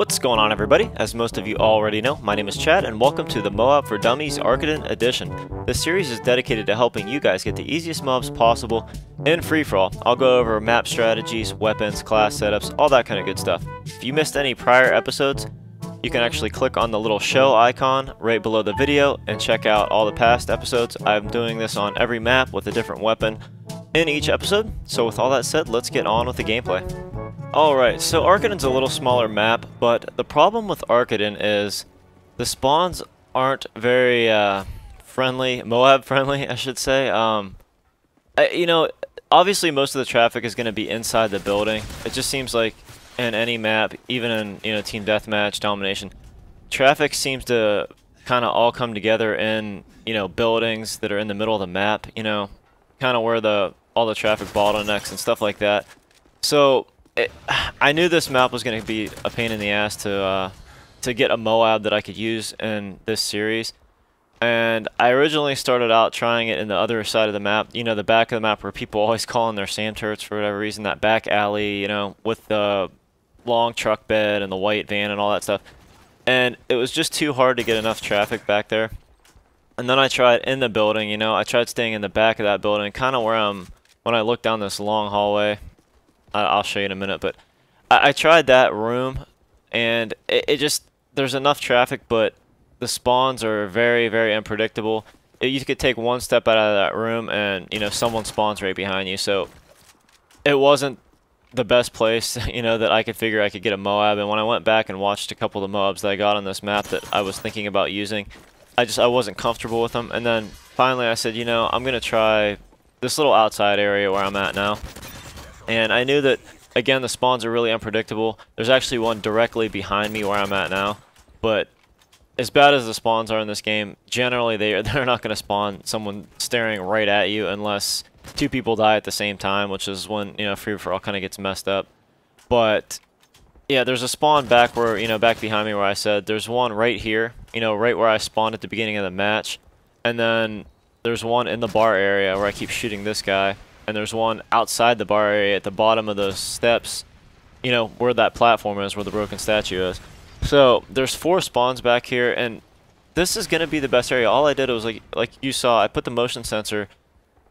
What's going on, everybody? As most of you already know, my name is Chad and welcome to the MOAB for Dummies Arkaden edition. This series is dedicated to helping you guys get the easiest MOABs possible in free-for-all. I'll go over map strategies, weapons, class setups, all that kind of good stuff. If you missed any prior episodes, you can actually click on the little show icon right below the video and check out all the past episodes. I'm doing this on every map with a different weapon in each episode. So with all that said, let's get on with the gameplay. Alright, so Arkaden's a little smaller map, but the problem with Arkaden is the spawns aren't very friendly, MOAB friendly, I should say. You know, obviously most of the traffic is going to be inside the building. It just seems like in any map, even in team deathmatch, domination, traffic seems to kind of all come together in buildings that are in the middle of the map. Kind of where all the traffic bottlenecks and stuff like that. So I knew this map was going to be a pain in the ass to get a MOAB that I could use in this series. And I originally started out trying it in the other side of the map, the back of the map where people always call in their SAM turrets for whatever reason, that back alley, with the long truck bed and the white van and all that stuff. And it was just too hard to get enough traffic back there. And then I tried in the building, I tried staying in the back of that building, kind of where when I look down this long hallway. I'll show you in a minute, but I tried that room, and it just, there's enough traffic, but the spawns are very, very unpredictable. You could take one step out of that room, and, someone spawns right behind you, so it wasn't the best place, that I could figure I could get a MOAB, and when I went back and watched a couple of the MOABs that I got on this map that I was thinking about using, I wasn't comfortable with them, and then finally I said, I'm going to try this little outside area where I'm at now. And I knew that, again, the spawns are really unpredictable. There's actually one directly behind me where I'm at now. But as bad as the spawns are in this game, generally they're not going to spawn someone staring right at you unless two people die at the same time, which is when, free-for-all kind of gets messed up. But, yeah, there's a spawn back where, back behind me where I said there's one right here, right where I spawned at the beginning of the match. And then there's one in the bar area where I keep shooting this guy. And there's one outside the bar area at the bottom of those steps, where that platform is, where the broken statue is. So there's 4 spawns back here, and this is going to be the best area. All I did was, like you saw, I put the motion sensor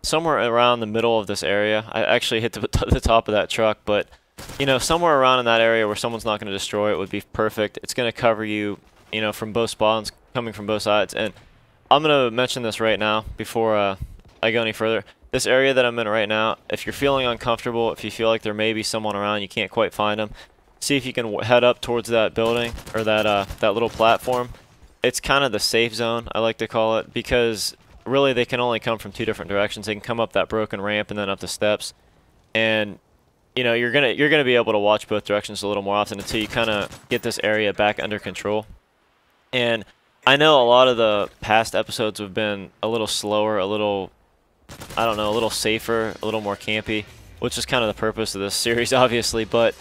somewhere around the middle of this area. I actually hit the top of that truck, but, somewhere around in that area where someone's not going to destroy it would be perfect. It's going to cover you, from both spawns, coming from both sides. And I'm going to mention this right now before I go any further. This area that I'm in right now, if you're feeling uncomfortable, if you feel like there may be someone around, you can't quite find them, see if you can head up towards that building or that little platform. It's kind of the safe zone, I like to call it, because really they can only come from 2 different directions. They can come up that broken ramp and then up the steps, and you're gonna be able to watch both directions a little more often until you kind of get this area back under control. And I know a lot of the past episodes have been a little slower, a little safer, a little more campy, which is kind of the purpose of this series, obviously, but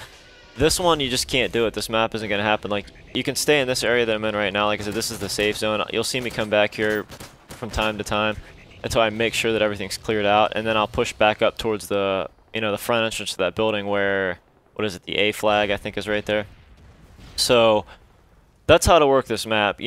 this one, you just can't do it. This map isn't going to happen. Like, you can stay in this area that I'm in right now. Like I said, this is the safe zone. You'll see me come back here from time to time until I make sure that everything's cleared out, and then I'll push back up towards the, the front entrance to that building where, what is it, the A flag, I think, is right there. So, that's how to work this map.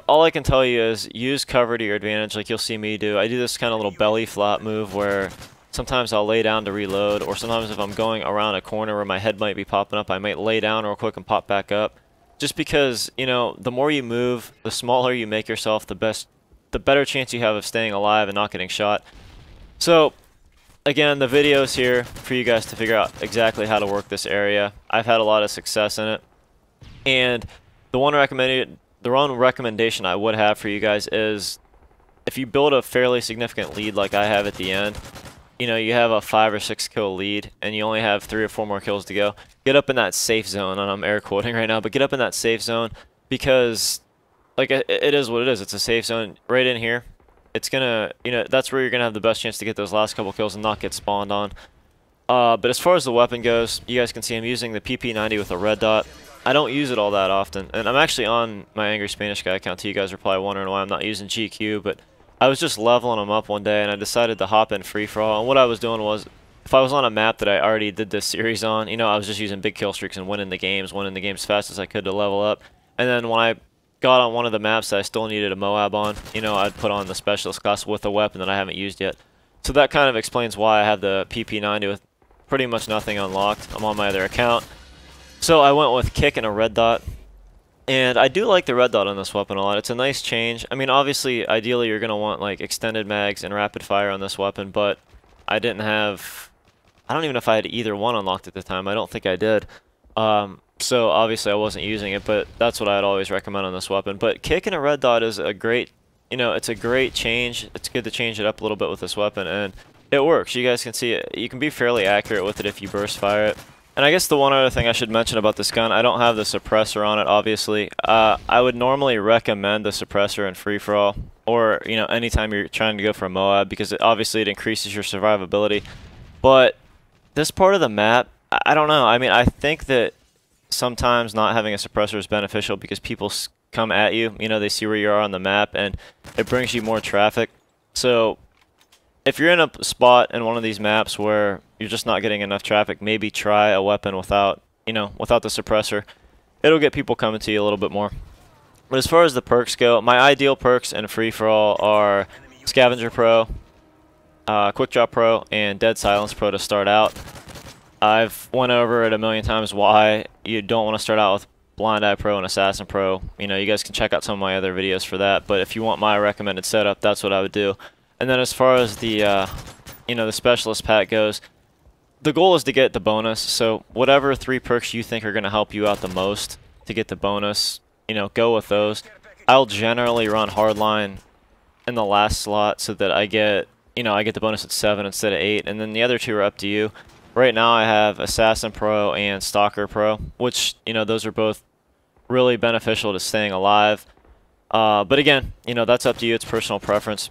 All I can tell you is use cover to your advantage, like you'll see me do. I do this kind of little belly flop move where sometimes I'll lay down to reload, or sometimes if I'm going around a corner where my head might be popping up, I might lay down real quick and pop back up. Just because, the more you move, the smaller you make yourself, the better chance you have of staying alive and not getting shot. So, again, the video's here for you guys to figure out exactly how to work this area. I've had a lot of success in it. And the one recommendation I would have for you guys is if you build a fairly significant lead like I have at the end, you have a 5 or 6 kill lead and you only have 3 or 4 more kills to go, get up in that safe zone, and I'm air quoting right now, but get up in that safe zone because, like, it is what it is. It's a safe zone right in here. It's gonna, that's where you're gonna have the best chance to get those last couple kills and not get spawned on. But as far as the weapon goes, you guys can see I'm using the PP90 with a red dot. I don't use it all that often, and I'm actually on my Angry Spanish Guy account, too. You guys are probably wondering why I'm not using GQ, but I was just leveling them up one day, and I decided to hop in free-for-all, and what I was doing was if I was on a map that I already did this series on, you know, I was just using big kill streaks and winning the games as fast as I could to level up. And then when I got on one of the maps that I still needed a MOAB on, you know, I'd put on the specialist class with a weapon that I haven't used yet. So that kind of explains why I have the PP90 with pretty much nothing unlocked. I'm on my other account. So I went with kick and a red dot. And I do like the red dot on this weapon a lot. It's a nice change. I mean, obviously, ideally, you're going to want like extended mags and rapid fire on this weapon, but I didn't have... I don't even know if I had either one unlocked at the time. I don't think I did. So obviously I wasn't using it, but that's what I'd always recommend on this weapon. But kick and a red dot is a great, you know, it's a great change. It's good to change it up a little bit with this weapon, and it works. You guys can see it. You can be fairly accurate with it if you burst fire it. And I guess the one other thing I should mention about this gun, I don't have the suppressor on it, obviously. I would normally recommend the suppressor in free-for-all, or, you know, anytime you're trying to go for a MOAB, because obviously it increases your survivability. But this part of the map, I don't know. I mean, I think that sometimes not having a suppressor is beneficial because people come at you. You know, they see where you are on the map, and it brings you more traffic. So if you're in a spot in one of these maps where you're just not getting enough traffic, maybe try a weapon without, you know, without the suppressor. It'll get people coming to you a little bit more. But as far as the perks go, my ideal perks in free-for-all are Scavenger Pro, Quick Drop Pro, and Dead Silence Pro to start out. I've went over it a million times why you don't want to start out with Blind Eye Pro and Assassin Pro. You know, you guys can check out some of my other videos for that, but if you want my recommended setup, that's what I would do. And then as far as the, you know, the Specialist pack goes, the goal is to get the bonus, so whatever 3 perks you think are going to help you out the most to get the bonus, you know, go with those. I'll generally run Hardline in the last slot so that I get, you know, I get the bonus at 7 instead of 8, and then the other 2 are up to you. Right now I have Assassin Pro and Stalker Pro, which, you know, those are both really beneficial to staying alive. But again, you know, that's up to you. It's personal preference.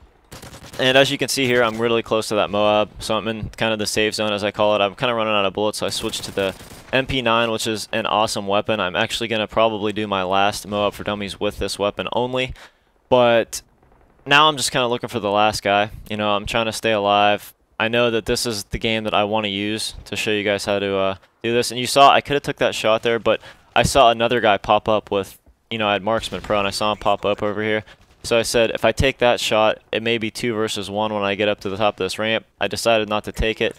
And as you can see here, I'm really close to that MOAB, so I'm in kind of the safe zone, as I call it. I'm kind of running out of bullets, so I switched to the MP9, which is an awesome weapon. I'm actually going to probably do my last MOAB for Dummies with this weapon only. But now I'm just kind of looking for the last guy. You know, I'm trying to stay alive. I know that this is the game that I want to use to show you guys how to do this. And you saw, I could have took that shot there, but I saw another guy pop up with, you know, I had Marksman Pro, and I saw him pop up over here. So I said, if I take that shot, it may be 2 versus 1 when I get up to the top of this ramp. I decided not to take it.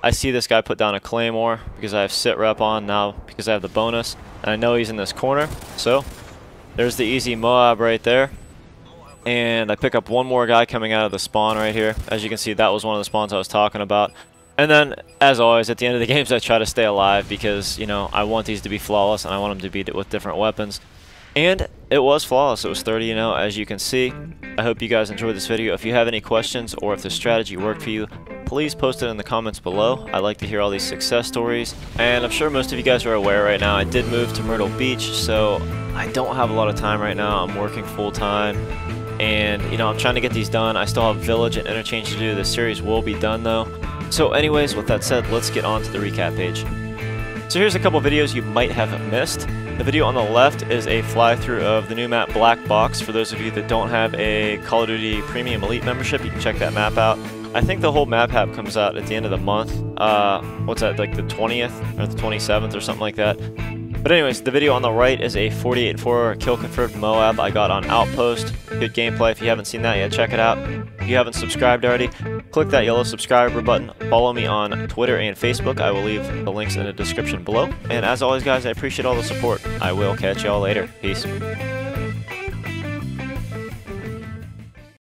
I see this guy put down a Claymore because I have sit rep on now because I have the bonus. And I know he's in this corner. So there's the easy MOAB right there. And I pick up one more guy coming out of the spawn right here. As you can see, that was one of the spawns I was talking about. And then, as always, at the end of the games, I try to stay alive because, you know, I want these to be flawless and I want them to be with different weapons. And it was flawless. It was 30-0, as you can see. I hope you guys enjoyed this video. If you have any questions or if the strategy worked for you, please post it in the comments below. I like to hear all these success stories. And I'm sure most of you guys are aware right now, I did move to Myrtle Beach, so I don't have a lot of time right now. I'm working full-time. And, you know, I'm trying to get these done. I still have Village and Interchange to do. This series will be done, though. So anyways, with that said, let's get on to the recap page. So here's a couple videos you might have missed. The video on the left is a fly-through of the new map Black Box. For those of you that don't have a Call of Duty Premium Elite membership, you can check that map out. I think the whole map pack comes out at the end of the month. What's that, like the 20th or the 27th or something like that. But anyways, the video on the right is a 48-4 kill confirmed MOAB I got on Outpost. Good gameplay. If you haven't seen that yet, check it out. If you haven't subscribed already, click that yellow subscriber button. Follow me on Twitter and Facebook. I will leave the links in the description below. And as always, guys, I appreciate all the support. I will catch y'all later. Peace.